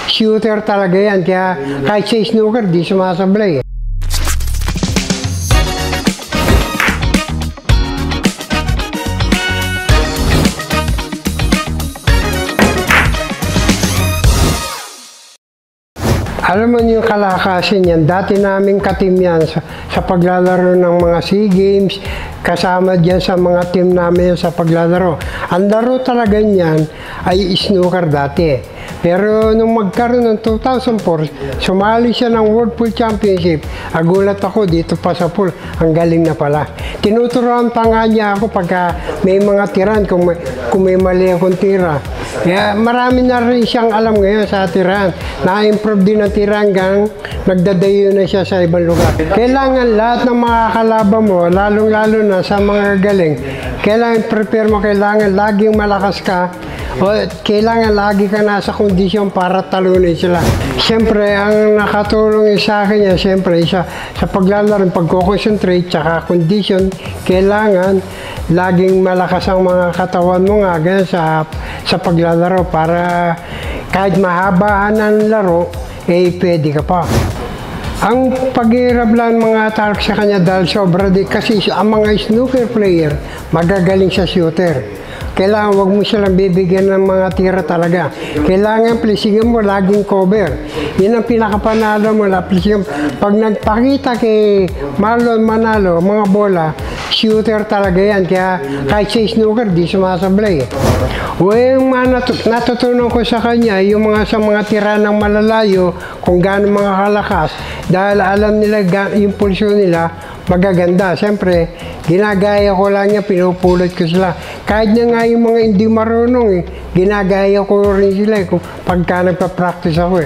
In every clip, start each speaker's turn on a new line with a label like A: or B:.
A: shooter talaga yan. Kaya kahit sa snooker, di sumasablay. Alam mo yung kalakasin yan, dati naming katim yan sa paglalaro ng mga SEA Games, kasama dyan sa mga team namin sa paglalaro. Ang laro talaga niyan ay snooker dati. Pero nung magkaroon ng 2004, sumali siya ng World Pool Championship. Agulat ako dito pa sa pool, ang galing na pala. Tinuturuan pa nga niya ako pagka may mga tiran, kung may mali akong tira. Kaya marami na rin siyang alam ngayon sa tiran. Na-improve din ang tiran hanggang nagdadayo na siya sa ibang lugar. Kailangan lahat ng mga kalaban mo, lalong-lalo na sa mga galing, kailangan prepare mo, kailangan laging malakas ka, o kailangan lagi ka nasa kondisyon para talunin sila. Siyempre, ang nakatulong sa akin yan, siyempre, sa paglalaro, pagko-concentrate, tsaka kondisyon, kailangan laging malakas ang mga katawan mo nga, ganyan, sa paglalaro, para kahit mahabaan ang laro, pwede ka pa. Ang paghihirap lang mga talk sa kanya dahil sobra di, kasi ang mga snooker player, magagaling sa shooter. Kailangan wag mo silang bibigyan ng mga tira talaga. Kailangan plisingin mo laging cover. Yan ang pinakapanalo mo. Pag nagpakita kay Marlon Manalo, mga bola, shooter talaga yan. Kaya kahit sa snooker, di sumasablay. Yung natutunan ko sa kanya, yung sa mga tira ng malalayo, kung gaano mga kalakas, dahil alam nila yung pulsyon nila, magaganda. Siyempre, ginagaya ko lang niya, pinupulot ko sila. Kahit na nga yung mga hindi marunong, ginagaya ko rin sila kung pagka nagpa-practice ako .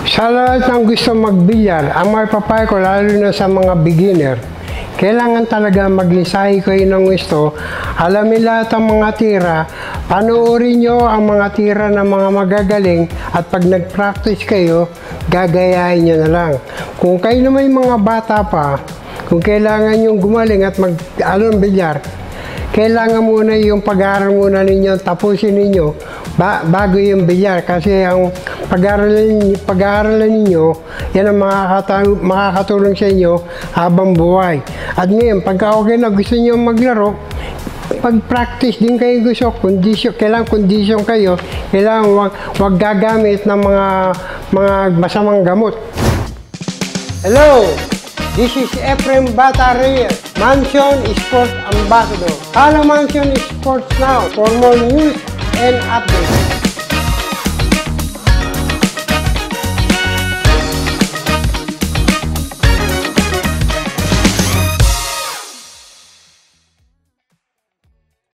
A: Sa lahat ng gusto magbilyar, ang mapapayo ko, lalo na sa mga beginner, kailangan talaga maglisahe kayo ng gusto, alamin lahat ang mga tira, panoorin nyo ang mga tira ng mga magagaling, at pag nag-practice kayo, gagayahin nyo na lang. Kung kayo naman yung mga bata pa, kung kailangan yung gumaling at bilyar, kailangan muna yung pag-aaral muna ninyo, tapusin ninyo, bago yung bilyar. Kasi ang pag-aaralan ninyo, yan ang makakatulong sa inyo habang buhay. At ngayon, pagka okay na gusto nyo maglaro, pag-practice din kayo gusto, kailangan kondisyon kayo, kailangan wag gagamit ng mga masamang gamot. Hello! This is Efrem Bata Reyes, Mansion Sports Ambassador. Follow Mansion Sports now for more news and updates.